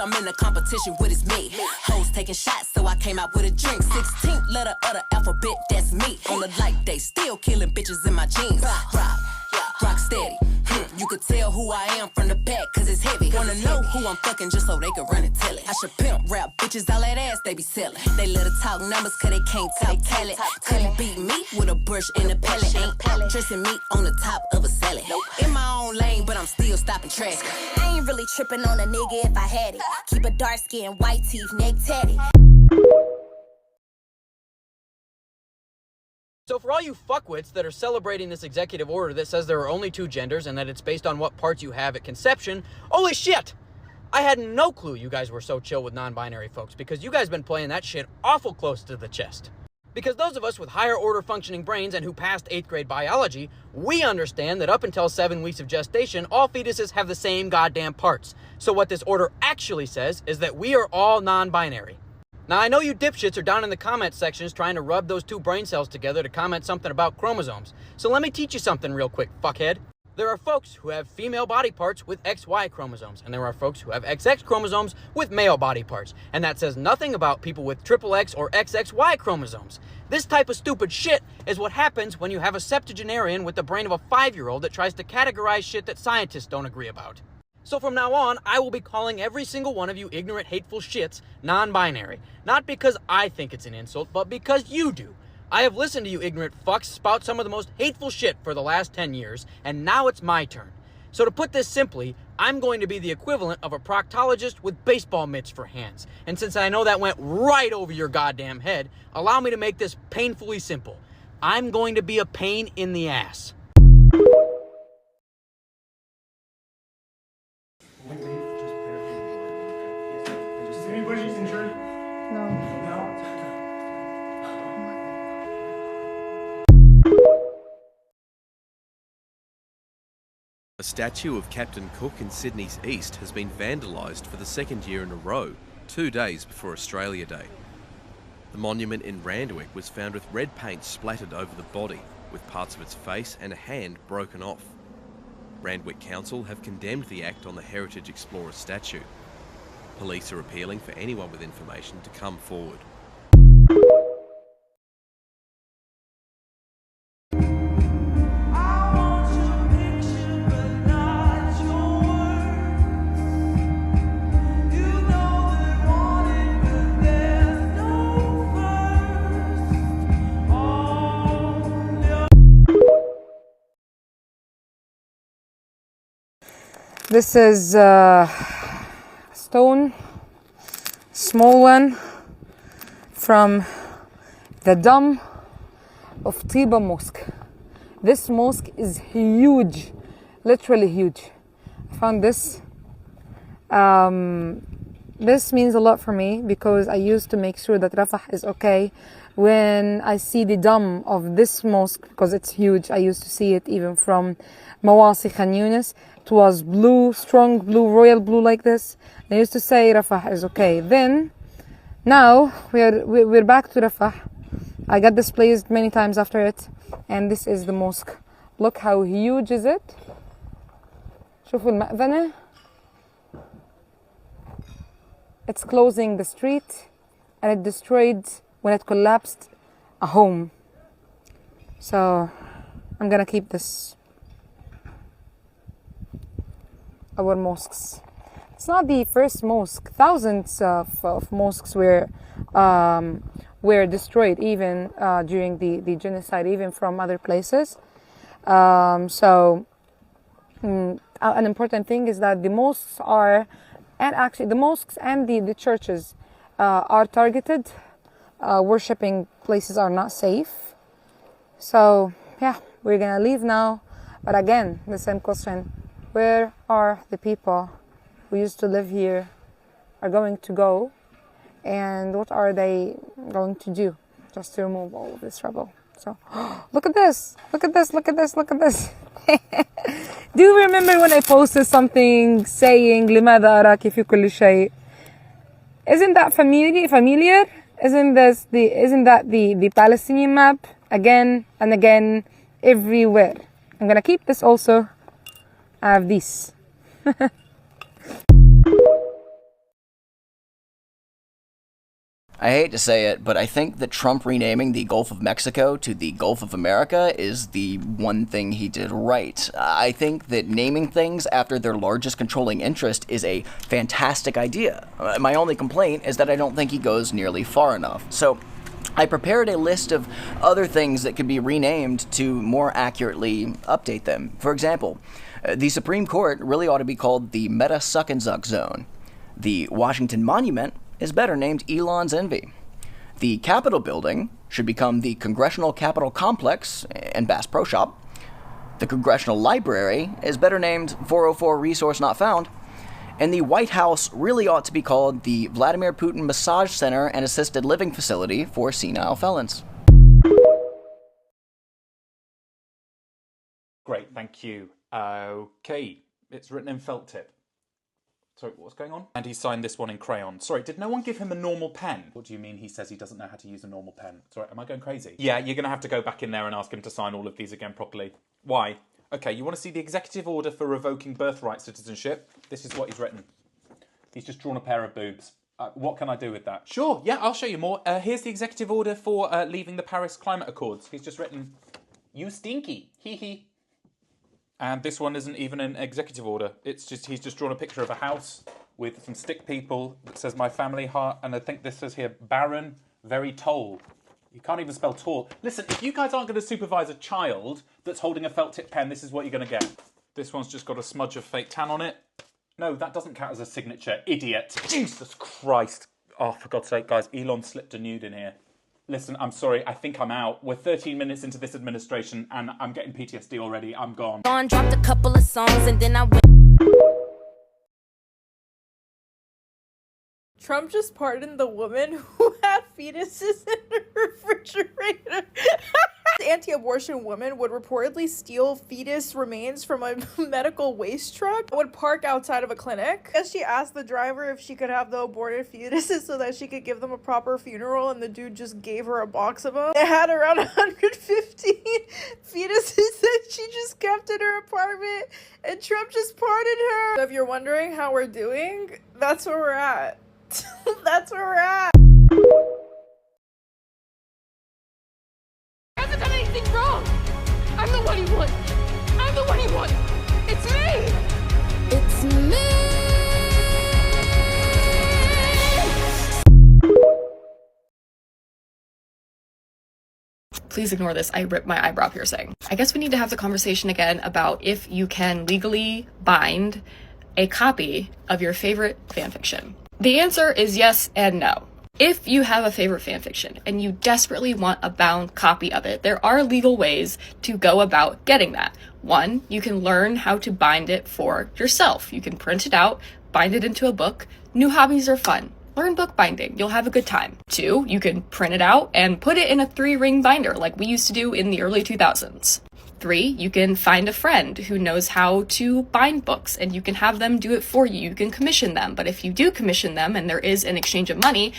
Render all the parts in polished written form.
I'm in a competition with it's me. Hoes taking shots, so I came out with a drink. 16th letter of the alphabet, that's me. On the light day, still killing bitches in my jeans. Rock steady. You could tell who I am from the back, cause it's heavy. Wanna know who I'm fucking just so they can run and tell it. I should pimp rap bitches, all that ass they be selling. They let her talk numbers cause they can't talk talent. Couldn't beat me with a brush and a pellet. Ain't dressing me on the top of a salad. In my own lane, but I'm still stopping traffic. I ain't really tripping on a nigga if I had it. Keep a dark skin, white teeth, neck tatted. So for all you fuckwits that are celebrating this executive order that says there are only two genders and that it's based on what parts you have at conception, holy shit! I had no clue you guys were so chill with non-binary folks, because you guys been playing that shit awful close to the chest. Because those of us with higher order functioning brains and who passed 8th grade biology, we understand that up until 7 weeks of gestation, all fetuses have the same goddamn parts. So what this order actually says is that we are all non-binary. Now, I know you dipshits are down in the comment sections trying to rub those two brain cells together to comment something about chromosomes. So let me teach you something real quick, fuckhead. There are folks who have female body parts with XY chromosomes, and there are folks who have XX chromosomes with male body parts. And that says nothing about people with XXX or XXY chromosomes. This type of stupid shit is what happens when you have a septuagenarian with the brain of a 5-year-old that tries to categorize shit that scientists don't agree about. So from now on, I will be calling every single one of you ignorant, hateful shits non-binary. Not because I think it's an insult, but because you do. I have listened to you ignorant fucks spout some of the most hateful shit for the last 10 years, and now it's my turn. So to put this simply, I'm going to be the equivalent of a proctologist with baseball mitts for hands. And since I know that went right over your goddamn head, allow me to make this painfully simple. I'm going to be a pain in the ass. Is anybody injured? No. A statue of Captain Cook in Sydney's east has been vandalised for the second year in a row, 2 days before Australia Day. The monument in Randwick was found with red paint splattered over the body, with parts of its face and a hand broken off. Randwick Council have condemned the act on the Heritage Explorer statue. Police are appealing for anyone with information to come forward. This is stone, small one, from the dome of Tiba Mosque. This mosque is huge, literally huge. I found this. This means a lot for me because I used to make sure that Rafah is okay. When I see the dome of this mosque, because it's huge, I used to see it even from Mawasi Khan Yunis. It was blue, strong blue, royal blue like this. I used to say Rafah is okay. Then, now we're back to Rafah. I got displaced many times after it, and this is the mosque. Look how huge is it. شوفوا المأذنة. It's closing the street, and it destroyed, when it collapsed, a home. So I'm gonna keep this. Our mosques. It's not the first mosque. Thousands of mosques were destroyed even during the genocide, even from other places. So an important thing is that the mosques are, and actually the mosques and the churches are targeted. Worshipping places are not safe. So yeah, we're gonna leave now. But again, the same question. Where are the people who used to live here are going to go? And what are they going to do just to remove all of this rubble? So, look at this. Look at this. Look at this. Look at this. Do you remember when I posted something saying لماذا أراك في كل شيء? Isn't that familiar? Isn't that the Palestinian map again and again everywhere? I'm gonna keep this also. I have this. I hate to say it, but I think that Trump renaming the Gulf of Mexico to the Gulf of America is the one thing he did right. I think that naming things after their largest controlling interest is a fantastic idea. My only complaint is that I don't think he goes nearly far enough. So I prepared a list of other things that could be renamed to more accurately update them. For example, the Supreme Court really ought to be called the Meta Suck and Zuck Zone. The Washington Monument is better named Elon's Envy. The Capitol building should become the Congressional Capitol Complex and Bass Pro Shop. The Congressional Library is better named 404 Resource Not Found. And the White House really ought to be called the Vladimir Putin Massage Center and Assisted Living Facility for Senile Felons. Great, thank you. Okay, it's written in felt tip. Sorry, what's going on? And he signed this one in crayon. Sorry, did no one give him a normal pen? What do you mean he says he doesn't know how to use a normal pen? Sorry, am I going crazy? Yeah, you're going to have to go back in there and ask him to sign all of these again properly. Why? Okay, you want to see the executive order for revoking birthright citizenship? This is what he's written. He's just drawn a pair of boobs. What can I do with that? Sure, yeah, I'll show you more. Here's the executive order for leaving the Paris Climate Accords. He's just written, "You stinky, hee hee." And this one isn't even an executive order. It's just, he's just drawn a picture of a house with some stick people that says "My Family Heart," and I think this says here, "Barren, very tall." You can't even spell tall. Listen, if you guys aren't going to supervise a child that's holding a felt tip pen, this is what you're going to get. This one's just got a smudge of fake tan on it. No, that doesn't count as a signature, idiot. Jesus Christ. Oh, for God's sake, guys, Elon slipped a nude in here. Listen, I'm sorry, I think I'm out. We're 13 minutes into this administration and I'm getting PTSD already. I'm gone. Dropped a couple of songs and then I went. Trump just pardoned the woman who had fetuses in her refrigerator. The anti-abortion woman would reportedly steal fetus remains from a medical waste truck, would park outside of a clinic. And she asked the driver if she could have the aborted fetuses so that she could give them a proper funeral, and the dude just gave her a box of them. It had around 115 fetuses that she just kept in her apartment, and Trump just pardoned her. So if you're wondering how we're doing, that's where we're at. That's where we're at. I haven't done anything wrong. I'm the one he wants. I'm the one he wants. It's me. It's me. Please ignore this. I ripped my eyebrow piercing. I guess we need to have the conversation again about if you can legally bind a copy of your favorite fanfiction. The answer is yes and no. If you have a favorite fanfiction and you desperately want a bound copy of it, there are legal ways to go about getting that. One, you can learn how to bind it for yourself. You can print it out, bind it into a book. New hobbies are fun. Learn bookbinding. You'll have a good time. Two, you can print it out and put it in a 3-ring binder like we used to do in the early 2000s. 3, you can find a friend who knows how to bind books and you can have them do it for you. You can commission them, but if you do commission them and there is an exchange of money,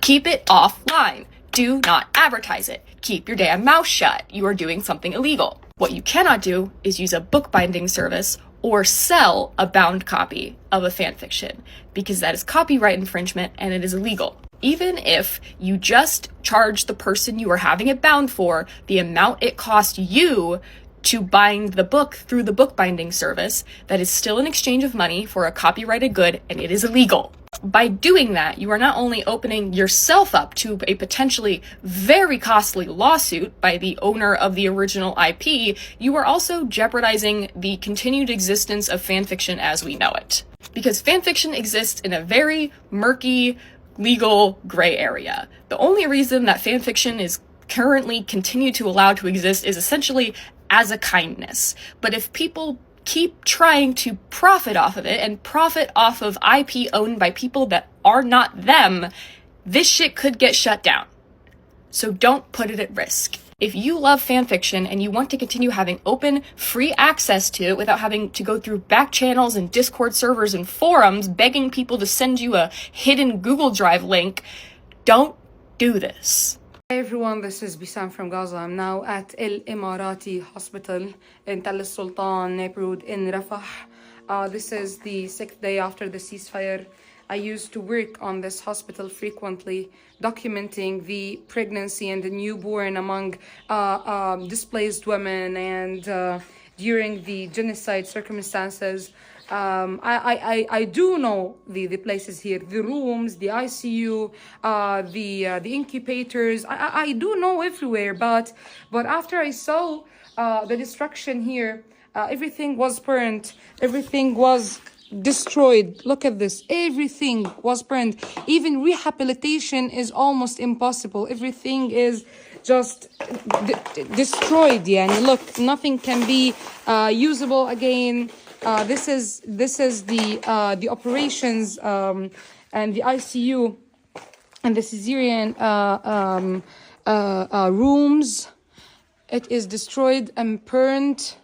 keep it offline. Do not advertise it. Keep your damn mouth shut. You are doing something illegal. What you cannot do is use a bookbinding service or sell a bound copy of a fanfiction, because that is copyright infringement and it is illegal. Even if you just charge the person you are having it bound for the amount it cost you to bind the book through the bookbinding service, that is still an exchange of money for a copyrighted good, and it is illegal. By doing that, you are not only opening yourself up to a potentially very costly lawsuit by the owner of the original IP, you are also jeopardizing the continued existence of fanfiction as we know it. Because fanfiction exists in a very murky, legal gray area. The only reason that fanfiction is currently continued to allow to exist is essentially as a kindness. But if people keep trying to profit off of it and profit off of IP owned by people that are not them, this shit could get shut down. So don't put it at risk. If you love fanfiction and you want to continue having open, free access to it without having to go through back channels and Discord servers and forums begging people to send you a hidden Google Drive link, don't do this. Hey everyone, this is Bissam from Gaza. I'm now at El Emirati Hospital in Tal Sultan neighborhood in Rafah. This is the 6th day after the ceasefire. I used to work on this hospital frequently, documenting the pregnancy and the newborn among displaced women and during the genocide circumstances. I do know the places here, the rooms, the ICU, the incubators. I do know everywhere, but after I saw the destruction here, everything was burnt, everything was destroyed. Look at this, everything was burned. Even rehabilitation is almost impossible. Everything is just destroyed. Yeah, and look, nothing can be usable again. This is the operations and the ICU and the cesarean rooms. It is destroyed and burned.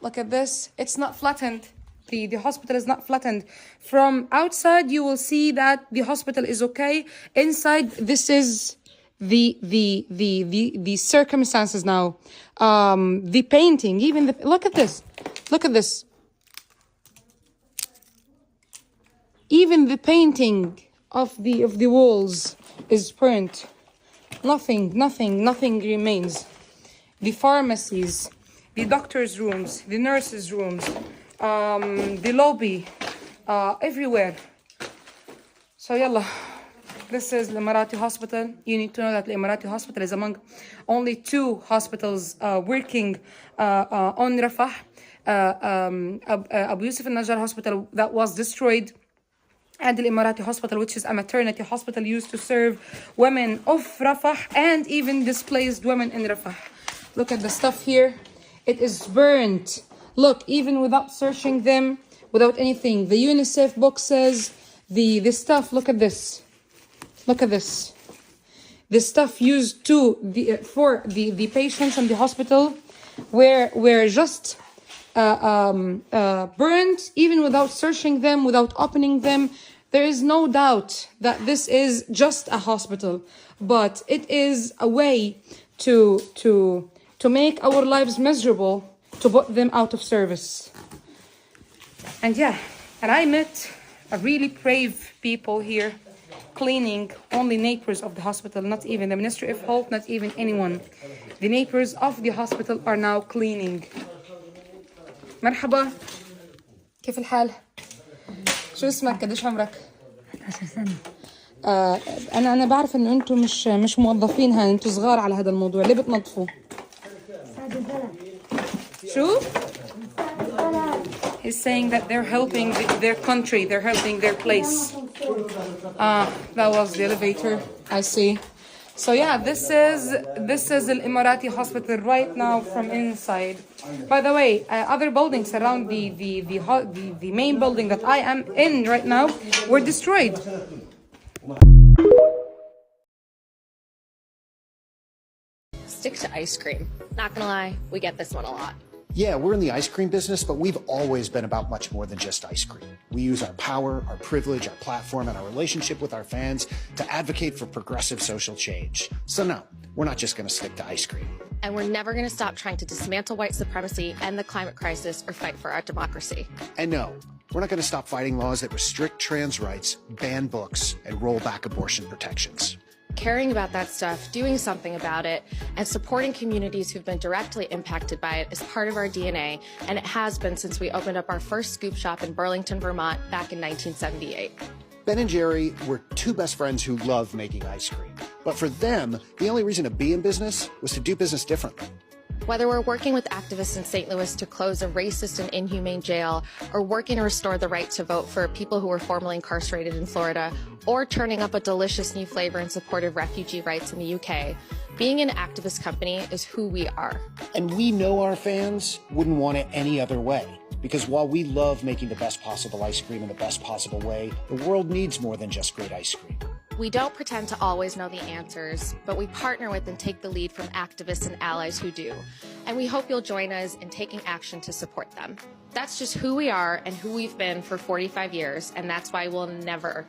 Look at this. It's not flattened. The hospital is not flattened. From outside, you will see that the hospital is okay. Inside, this is the circumstances now. The painting, even look at this. Look at this. Even the painting of the walls is burnt. Nothing remains. The pharmacies, the doctors' rooms, the nurses' rooms, the lobby, everywhere. So yalla, this is the Emirati Hospital. You need to know that the Emirati Hospital is among only 2 hospitals working on Rafah. Abu Yusuf al-Najjar Hospital that was destroyed, and the Emirati Hospital, which is a maternity hospital used to serve women of Rafah and even displaced women in Rafah. Look at the stuff here. It is burnt. Look, even without searching them, without anything. The UNICEF boxes, the stuff, look at this. Look at this. The stuff used for the patients in the hospital were just burnt, even without searching them, without opening them. There is no doubt that this is just a hospital, but it is a way to make our lives miserable, to put them out of service. And yeah, and I met a really brave people here cleaning, only neighbors of the hospital, not even the Ministry of Health, not even anyone. The neighbors of the hospital are now cleaning. مرحبا، كيف الحال؟ شو اسمك؟ قديش عمرك؟ 11 سنة. أنا بعرف إنه أنتم مش موظفين هان، أنتم صغار على هذا الموضوع، ليه بتنظفوا؟ ساعد البلد. شو؟ He's saying that they're helping their country, they're helping their place. That was the elevator, I see. So yeah, this is Al Emirati Hospital right now from inside. By the way, other buildings around the main building that I am in right now were destroyed. Stick to ice cream. Not gonna lie, we get this one a lot. Yeah, we're in the ice cream business, but we've always been about much more than just ice cream. We use our power, our privilege, our platform, and our relationship with our fans to advocate for progressive social change. So no, we're not just going to stick to ice cream. And we're never going to stop trying to dismantle white supremacy, end the climate crisis, or fight for our democracy. And no, we're not going to stop fighting laws that restrict trans rights, ban books, and roll back abortion protections. Caring about that stuff, doing something about it, and supporting communities who've been directly impacted by it is part of our DNA, and it has been since we opened up our first scoop shop in Burlington, Vermont back in 1978. Ben and Jerry were 2 best friends who love making ice cream. But for them, the only reason to be in business was to do business differently. Whether we're working with activists in St. Louis to close a racist and inhumane jail, or working to restore the right to vote for people who were formerly incarcerated in Florida, or turning up a delicious new flavor in support of refugee rights in the UK, being an activist company is who we are. And we know our fans wouldn't want it any other way. Because while we love making the best possible ice cream in the best possible way, the world needs more than just great ice cream. We don't pretend to always know the answers, but we partner with and take the lead from activists and allies who do. And we hope you'll join us in taking action to support them. That's just who we are and who we've been for 45 years, and that's why we'll never